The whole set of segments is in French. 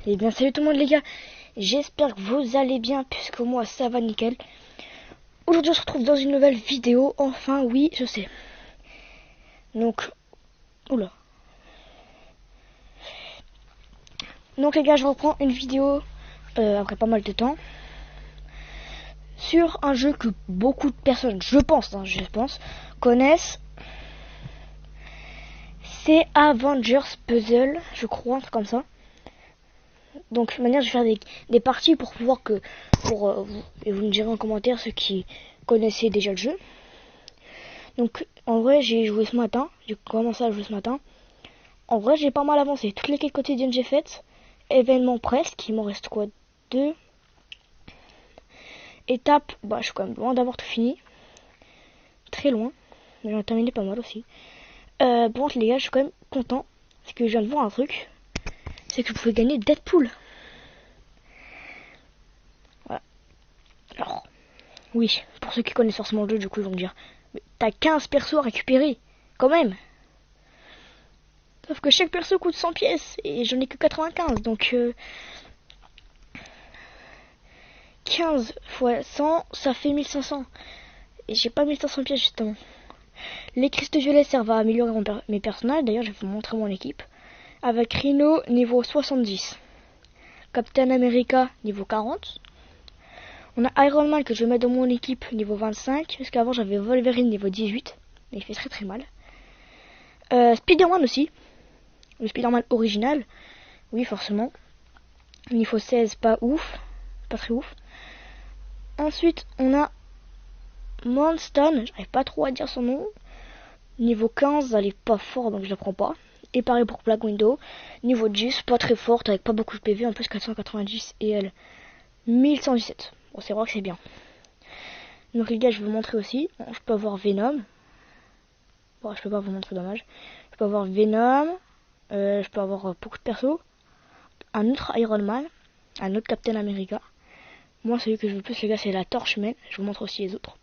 Et bien salut tout le monde les gars, j'espère que vous allez bien puisque moi ça va nickel. Aujourd'hui on se retrouve dans une nouvelle vidéo, enfin oui je sais. Donc, oula. Donc les gars je reprends une vidéo après pas mal de temps. Sur un jeu que beaucoup de personnes, je pense, connaissent. C'est Avengers Puzzle, je crois, un truc comme ça. Donc de toute manière je vais faire des parties pour pouvoir que et vous me direz en commentaire ceux qui connaissaient déjà le jeu. Donc en vrai j'ai joué ce matin, j'ai commencé à jouer ce matin. En vrai j'ai pas mal avancé, toutes les quêtes quotidiennes j'ai faites, événements presque, il m'en reste quoi, 2 étapes, bah je suis quand même loin d'avoir tout fini, très loin, mais j'en ai terminé pas mal aussi. Par contre les gars je suis quand même content, parce que je viens de voir un truc, c'est que vous pouvez gagner Deadpool. Voilà. Alors, oui, pour ceux qui connaissent forcément le jeu, du coup ils vont me dire, mais t'as 15 persos à récupérer, quand même. Sauf que chaque perso coûte 100 pièces, et j'en ai que 95, donc 15 fois 100, ça fait 1500. Et j'ai pas 1500 pièces justement. Les cristaux violets servent à améliorer mes personnages, d'ailleurs je vais vous montrer mon équipe. Avec Rhino niveau 70. Captain America niveau 40. On a Iron Man que je vais mettre dans mon équipe niveau 25, parce qu'avant j'avais Wolverine niveau 18, mais il fait très très mal. Spider-Man aussi, le Spider-Man original, oui forcément. Niveau 16, pas ouf, pas très ouf. Ensuite on a Moonstone, j'arrive pas trop à dire son nom. Niveau 15, elle est pas forte donc je la prends pas. Et pareil pour Black Widow. Niveau 10, pas très forte avec pas beaucoup de PV, en plus 490 et elle 1117. Bon c'est vrai que c'est bien. Donc les gars je vais vous montrer aussi. Bon, je peux avoir Venom. Bon je peux pas vous montrer, dommage. Je peux avoir Venom. Je peux avoir beaucoup de persos. Un autre Iron Man. Un autre Captain America. Moi celui que je veux le plus les gars c'est la Torche Man. Je vous montre aussi les autres.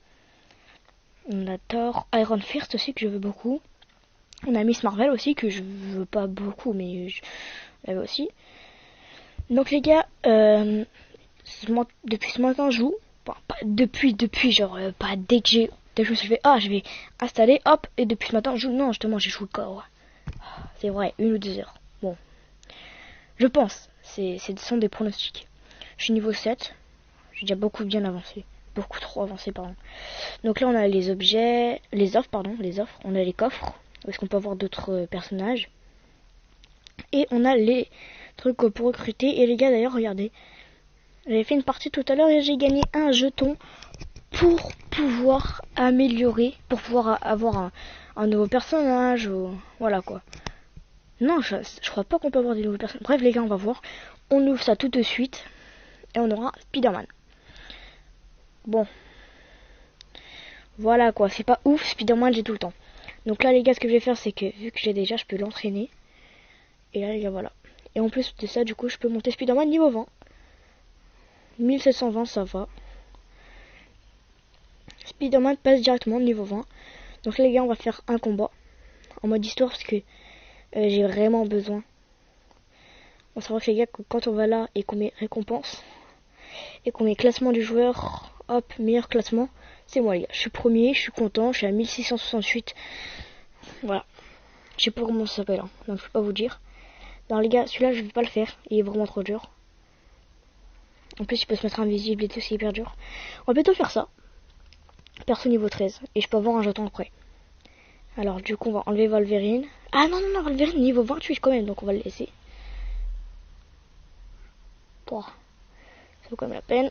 On a Thor, Iron Fist aussi que je veux beaucoup. On a Miss Marvel aussi que je veux pas beaucoup mais je l'avais aussi. Donc les gars, depuis ce matin je joue. Bon, pas depuis genre pas dès que je me suis fait je vais installer hop et depuis ce matin je joue. Non justement j'ai joué le corps. C'est vrai 1 ou 2 heures. Bon, je pense. Ce sont des pronostics. Je suis niveau 7. J'ai déjà beaucoup bien avancé. Beaucoup trop avancé pardon. Donc là on a les objets, les offres. On a les coffres. Où est-ce qu'on peut avoir d'autres personnages. Et on a les trucs pour recruter. Et les gars d'ailleurs regardez. J'avais fait une partie tout à l'heure et j'ai gagné un jeton pour pouvoir améliorer, pour pouvoir avoir un nouveau personnage ou voilà quoi. Non, je crois pas qu'on peut avoir des nouveaux personnages. Bref les gars, on va voir. On ouvre ça tout de suite et on aura Spider-Man. Bon. Voilà quoi, c'est pas ouf, Spider-Man j'ai tout le temps. Donc là les gars, ce que je vais faire c'est que vu que j'ai déjà, je peux l'entraîner. Et là les gars, voilà. Et en plus de ça, du coup, je peux monter Spider-Man niveau 20. 1720 ça va. Spider-Man passe directement niveau 20. Donc là les gars, on va faire un combat en mode histoire parce que j'ai vraiment besoin. On saura que les gars, que quand on va là et qu'on met récompense et qu'on met classement du joueur, hop, meilleur classement, c'est moi les gars. Je suis premier, je suis content, je suis à 1668. Voilà. Je sais pas comment ça s'appelle, hein, donc je peux pas vous dire. Non les gars, celui-là je vais pas le faire, il est vraiment trop dur. En plus il peut se mettre invisible et tout, c'est hyper dur. On va plutôt faire ça. Perso niveau 13, et je peux avoir un jeton après. Alors du coup on va enlever Wolverine. Ah non, Wolverine niveau 28 quand même, donc on va le laisser. Bon, ça vaut quand même la peine.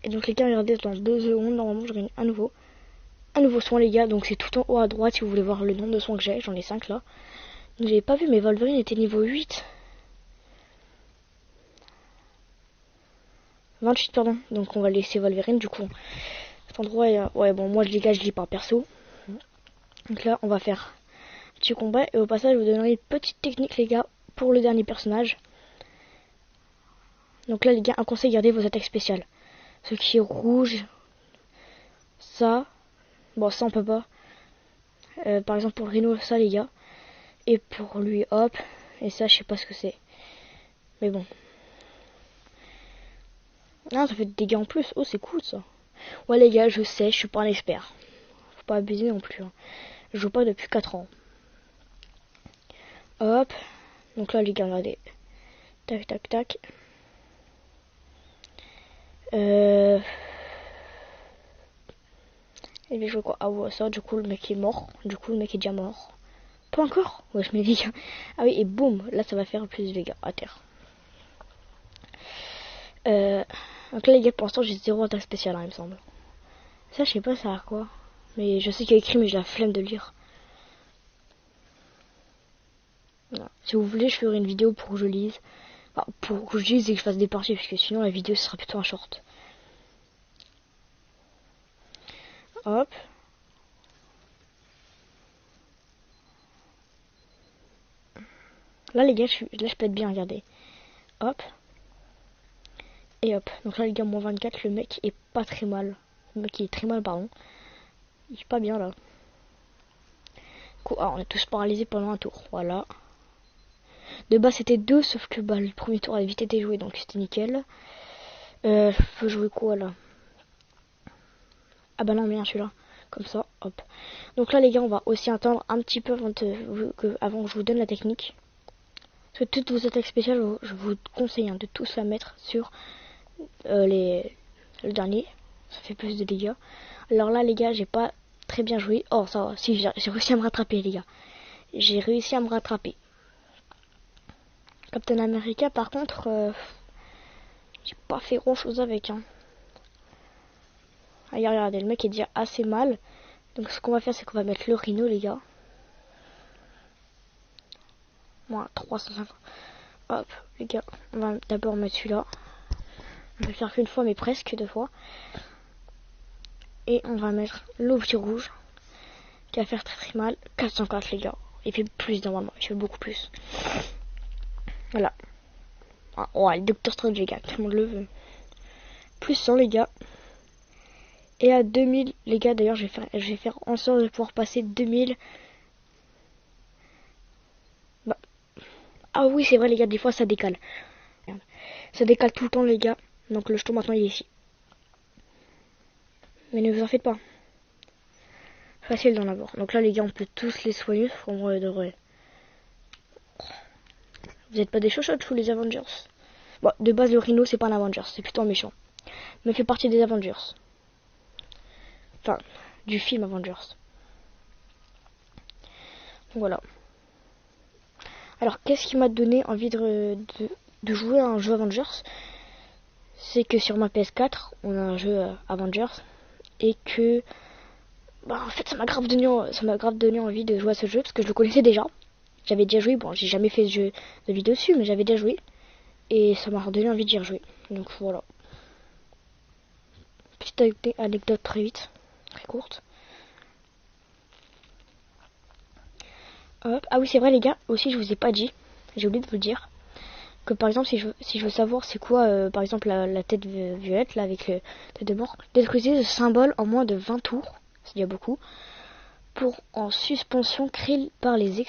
Et donc les gars, regardez, dans 2 secondes, normalement je gagne un nouveau soin les gars, donc c'est tout en haut à droite si vous voulez voir le nombre de soins que j'ai, j'en ai 5 là. Donc j'avais pas vu, mais Wolverine était niveau 8. 28 pardon, donc on va laisser Wolverine du coup. Cet endroit, ouais bon moi les gars je lis pas perso. Donc là on va faire un petit combat et au passage je vous donnerai une petite technique les gars pour le dernier personnage. Donc là les gars, un conseil, gardez vos attaques spéciales. Ce qui est rouge, ça, bon ça on peut pas. Par exemple pour le Rhino, ça les gars. Et pour lui, hop. Et ça, je sais pas ce que c'est. Mais bon. Ah, ça fait des dégâts en plus. Oh, c'est cool ça. Ouais, les gars, je sais, je suis pas un expert. Faut pas abuser non plus. Hein. Je joue pas depuis 4 ans. Hop. Donc là, les gars, regardez. Tac, tac, tac. Et je jouer quoi? Ah ouais, ça, du coup, le mec est mort. Du coup, le mec est déjà mort. Pas encore? Ouais, je me dis. Ah oui, et boum. Là, ça va faire plus de dégâts à terre. Donc là, les gars, pour l'instant, j'ai 0 attaque spéciale, hein, il me semble. Ça, je sais pas ça à quoi. Mais je sais qu'il y a écrit, mais j'ai la flemme de lire. Voilà. Si vous voulez, je ferai une vidéo pour que je lise. Enfin, pour que je lise et que je fasse des parties, parce que sinon, la vidéo, ce sera plutôt un short. Hop. Là, les gars, là, je peux être bien, regardez. Hop. Et hop. Donc là, les gars, moins 24, le mec est pas très mal. Le mec est très mal, pardon. Il est pas bien, là. Ah, on est tous paralysés pendant un tour. Voilà. De base, c'était 2, sauf que bah, le premier tour a vite été joué, donc c'était nickel. Je peux jouer quoi, là? Ah bah non, bien celui-là. Comme ça, hop. Donc là, les gars, on va aussi attendre un petit peu avant que je vous donne la technique. Parce que toutes vos attaques spéciales, je vous conseille hein, de tous la mettre sur le dernier. Ça fait plus de dégâts. Alors là, les gars, j'ai pas très bien joué. Oh, ça va. Si, j'ai réussi à me rattraper, les gars. J'ai réussi à me rattraper. Captain America, par contre, j'ai pas fait grand chose avec. Hein. Allez, regardez, le mec est déjà assez mal. Donc ce qu'on va faire, c'est qu'on va mettre le Rhino, les gars. Moins 350. Hop, les gars, on va d'abord mettre celui-là. On va le faire qu'une fois, mais presque 2 fois. Et on va mettre l'objet rouge, qui va faire très très mal. 404, les gars. Il fait plus normalement, il fait beaucoup plus. Voilà. Ah, oh, le Doctor Strange, les gars, tout le monde le veut. Plus 100, les gars. Et à 2000, les gars, d'ailleurs, je vais faire en sorte de pouvoir passer 2000. Bah. Ah oui, c'est vrai, les gars, des fois ça décale. Ça décale tout le temps, les gars. Donc le jeton maintenant il est ici. Mais ne vous en faites pas. Facile d'en avoir. Donc là, les gars, on peut tous les soigner. En vrai de vrai. Vous n'êtes pas des chochottes sous les Avengers. Bon, de base, le Rhino, c'est pas un Avengers. C'est plutôt un méchant. Mais il fait partie des Avengers. Enfin, du film Avengers. Voilà. Alors, qu'est-ce qui m'a donné envie de jouer à un jeu Avengers? C'est que sur ma PS4, on a un jeu Avengers. Et que... Bah, en fait, ça m'a grave donné envie de jouer à ce jeu. Parce que je le connaissais déjà. J'avais déjà joué. Bon, j'ai jamais fait de jeu de vidéo dessus. Mais j'avais déjà joué. Et ça m'a redonné envie d'y rejouer. Donc, voilà. Petite anecdote très vite. Très courte. Hop. Ah oui, c'est vrai, les gars. Aussi, je vous ai pas dit. J'ai oublié de vous le dire. Que par exemple, si je veux savoir c'est quoi, par exemple, la tête violette, là, avec tête de mort, détruisez ce symbole en moins de 20 tours. C'est déjà beaucoup. Pour en suspension créée par les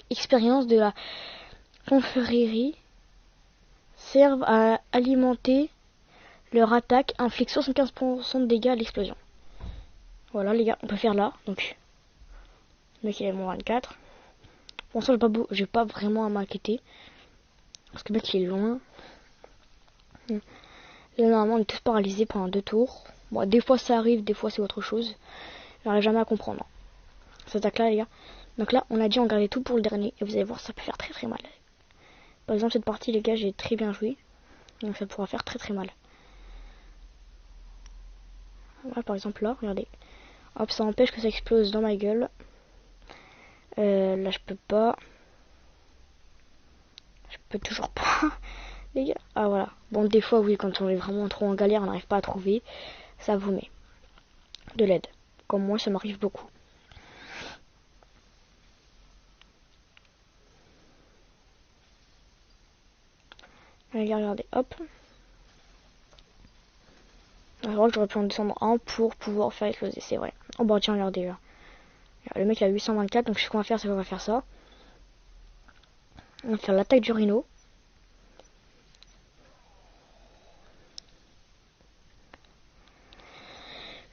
expériences de la confrérie servent à alimenter leur attaque, inflique 75% de dégâts à l'explosion. Voilà, les gars, on peut faire là. Donc, le mec il est moins 24. Bon, ça, j'ai pas vraiment à m'inquiéter. Parce que le mec il est loin. Là, normalement, on est tous paralysés pendant 2 tours. Bon, des fois ça arrive, des fois c'est autre chose. J'arrive jamais à comprendre. Cette attaque-là, les gars. Donc là, on a dit on gardait tout pour le dernier. Et vous allez voir, ça peut faire très très mal. Par exemple, cette partie, les gars, j'ai très bien joué. Donc ça pourra faire très très mal. Voilà, par exemple, là, regardez. Hop, ça empêche que ça explose dans ma gueule. Là, je peux pas. Je peux toujours pas. Les gars. Ah, voilà. Bon, des fois, oui, quand on est vraiment trop en galère, on n'arrive pas à trouver. Ça vous met de l'aide. Comme moi, ça m'arrive beaucoup. Allez, regardez, hop. Alors, j'aurais pu en descendre un pour pouvoir faire exploser, c'est vrai. Oh bah tiens, regardez là. Le mec il a 824, donc ce qu'on va faire, c'est qu'on va faire ça. On va faire l'attaque du Rhino.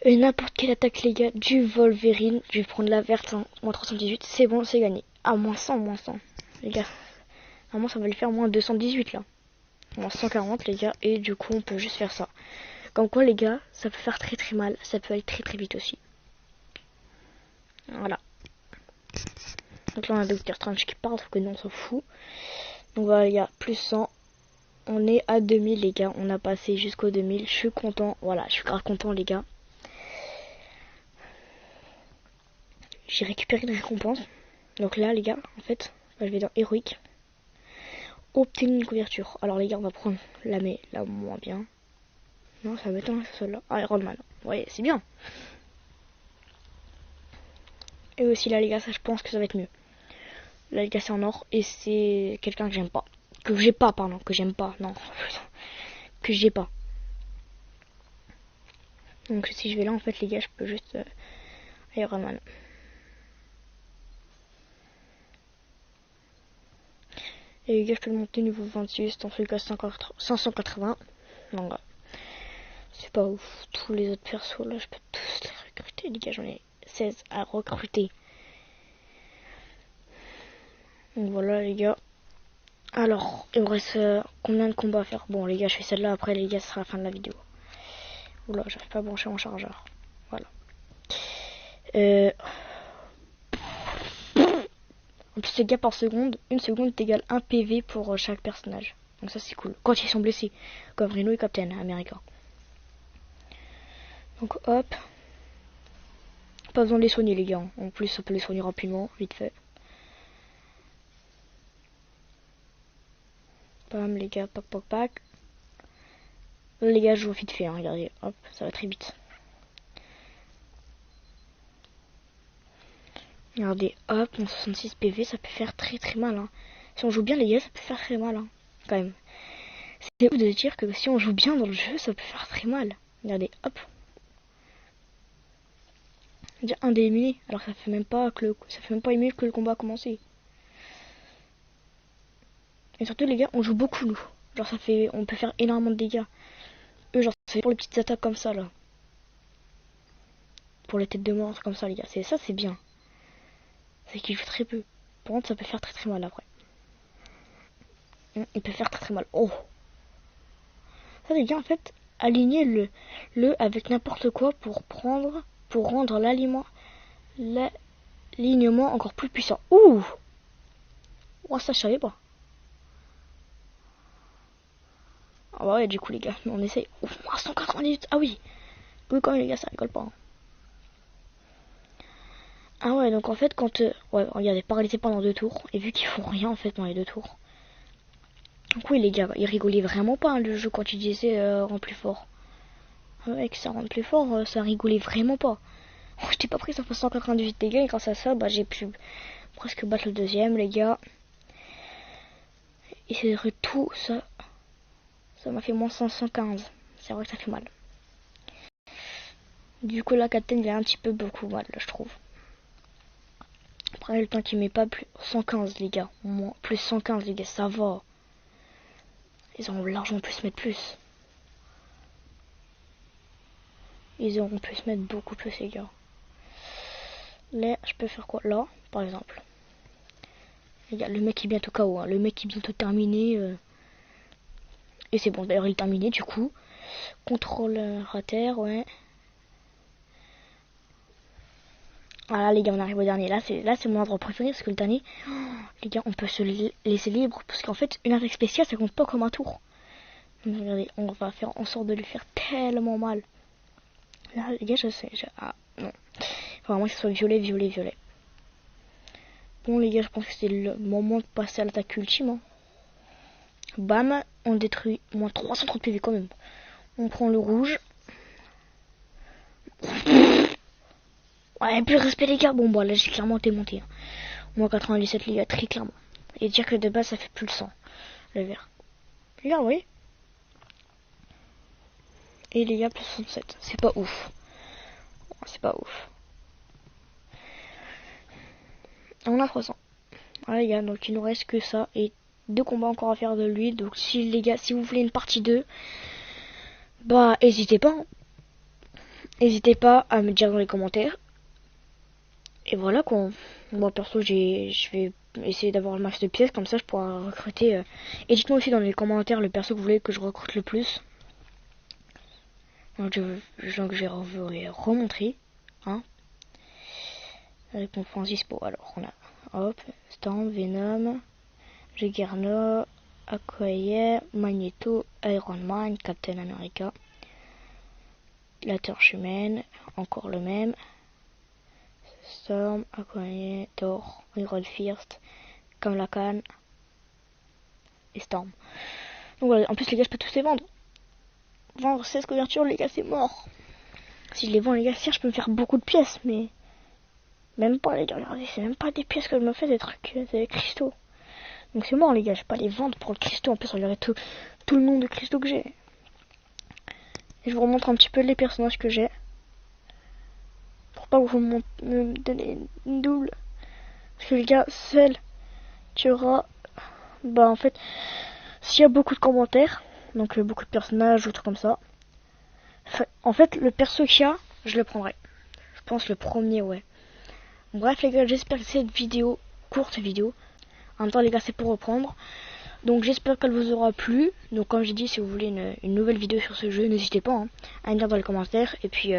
N'importe quelle attaque, les gars, du Wolverine. Je vais prendre la verte, hein, moins 318. C'est bon, c'est gagné. Ah, moins 100, moins 100. Les gars, normalement, ça va le faire moins 218 là. Moins 140, les gars. Et du coup, on peut juste faire ça. Comme quoi, les gars, ça peut faire très très mal. Ça peut aller très très vite aussi. Voilà. Donc là, on a Docteur Strange qui part, sauf que nous, on s'en fout. Donc voilà, les gars, plus 100. On est à 2000, les gars. On a passé jusqu'au 2000. Je suis content. Voilà, je suis grave content, les gars. J'ai récupéré une récompense. Donc là, les gars, en fait, je vais dans héroïque. Obtenir une couverture. Alors, les gars, on va prendre la moins bien. Non, ça m'étonne, celle-là. Ah, Iron Man. Ouais, c'est bien. Et aussi, là, les gars, ça, je pense que ça va être mieux. Là, les gars, c'est en or. Et c'est quelqu'un que j'aime pas. Que j'ai pas, pardon. Que j'aime pas. Non. Que j'ai pas. Donc, si je vais là, en fait, les gars, je peux juste... Iron Man. Et les gars, je peux le monter niveau 26, dans celui-là 580. Donc là, c'est pas ouf. Tous les autres persos, là, je peux tous les recruter. Les gars, j'en ai 16 à recruter. Donc voilà, les gars. Alors, il me reste combien de combats à faire? Bon, les gars, je fais celle-là. Après, les gars, ce sera la fin de la vidéo. Oula, j'arrive pas à brancher mon chargeur. Voilà. En plus, les gars, par seconde, une seconde est égale 1 PV pour chaque personnage. Donc ça, c'est cool. Quand ils sont blessés, comme Rhino et Captain America. Donc hop. Pas besoin de les soigner, les gars. En plus, ça peut les soigner rapidement, vite fait. Bam, les gars, pac, pac, pac. Les gars, je joue vite fait, hein, regardez. Hop, ça va très vite. Regardez, hop, mon 66 PV, ça peut faire très très mal. Hein. Si on joue bien, les gars, ça peut faire très mal, hein, quand même. C'est ouf de dire que si on joue bien dans le jeu, ça peut faire très mal. Regardez, hop. Déjà un d'éliminé, alors que ça fait même pas une minute que le combat a commencé. Et surtout, les gars, on joue beaucoup, nous. Genre, on peut faire énormément de dégâts. Eux, genre, c'est pour les petites attaques comme ça, là. Pour les têtes de mort, comme ça, les gars. Ça, c'est bien. C'est qu'ils jouent très peu. Par contre, ça peut faire très très mal après. Il peut faire très très mal. Oh! Ça, les gars, en fait, aligner le avec n'importe quoi pour rendre l'alignement encore plus puissant. Ouh! Oh, ça, je savais pas. Ah bah ouais, du coup, les gars, on essaye. Oh, 198. Ah oui! Oui, quand même, les gars, ça rigole pas. Hein. Ah ouais, donc en fait, quand... ouais, regardez, paralysé pendant 2 tours. Et vu qu'ils font rien, en fait, dans les 2 tours. Donc oui, les gars, ils rigolaient vraiment pas, hein, le jeu, quand ils disaient rend plus fort. Ah ouais, que ça rend plus fort, ça rigolait vraiment pas. Oh, j'étais pas pris, ça fait 198 dégâts, et grâce à ça, bah, j'ai pu presque battre le deuxième, les gars. Et c'est vrai, tout ça... Ça m'a fait moins 515. C'est vrai que ça fait mal. Du coup, la Captain, il a un petit peu beaucoup mal, je trouve. Après, le temps qu'il met pas plus 115, les gars. Moins, plus 115, les gars, ça va. Ils auront largement pu se mettre plus. Ils auront pu se mettre beaucoup plus, les gars. Là, je peux faire quoi? Là, par exemple. Les gars, le mec est bientôt KO. Hein. Le mec est bientôt terminé. Et c'est bon, d'ailleurs, il est terminé, du coup. Contrôleur à terre, ouais. Voilà, les gars, on arrive au dernier. Là, c'est mon endroit préféré, parce que le dernier... Oh, les gars, on peut se laisser libre. Parce qu'en fait, une attaque spéciale, ça compte pas comme un tour. Donc, regardez, on va faire en sorte de lui faire tellement mal. Là, les gars, je sais. Ah, non. Faut vraiment que ce soit violet, violet, violet. Bon, les gars, je pense que c'est le moment de passer à l'attaque ultime. Hein. Bam, on détruit moins 330 PV quand même. On prend le rouge. Ouais, plus respect, les gars. Bon, bah là, j'ai clairement été monté. Hein. Moins 97, les gars, très clairement. Et dire que de base, ça fait plus le 100. Le vert. Les gars, oui. Et les gars, plus 67. C'est pas ouf. C'est pas ouf. On a 300. Voilà, les gars, donc il nous reste que ça. Et 2 combats encore à faire de lui. Donc, si les gars, si vous voulez une partie 2, bah, n'hésitez pas. Hein. n'hésitez pas à me dire dans les commentaires. Et voilà quoi. Moi perso, je vais essayer d'avoir le max de pièces, comme ça je pourrai recruter. Et dites-moi aussi dans les commentaires le perso que vous voulez que je recrute le plus. Donc je vais remontrer. Hein. Récompense dispo. Alors on a hop, Storm, Venom, Juggernaut, Aquaye, Magneto, Iron Man, Captain America, la Torche Humaine, encore le même. Storm, Aquaye, Thor, Iron Fist, Kamala Khan et Storm. Donc voilà, en plus les gars je peux tous les vendre. Vendre 16 couvertures les gars c'est mort. Si je les vends les gars, je peux me faire beaucoup de pièces, mais même pas les gars, regardez, c'est même pas des pièces que je me fais, des trucs, c'est des cristaux. Donc c'est mort les gars, je vais pas les vendre pour le cristaux, en plus regardez tout le nombre de cristaux que j'ai. Et je vous remontre un petit peu les personnages que j'ai. Pour pas que vous me donnez une double. Parce que les gars, seul tu auras, bah en fait, s'il y a beaucoup de commentaires, donc beaucoup de personnages ou trucs comme ça, en fait le perso qu'il y a, je le prendrai. Je pense le premier, ouais. Bref les gars, j'espère que cette vidéo, courte vidéo, en même temps les gars c'est pour reprendre. Donc j'espère qu'elle vous aura plu. Donc comme j'ai dit, si vous voulez une nouvelle vidéo sur ce jeu, n'hésitez pas à me dire dans les commentaires. Et puis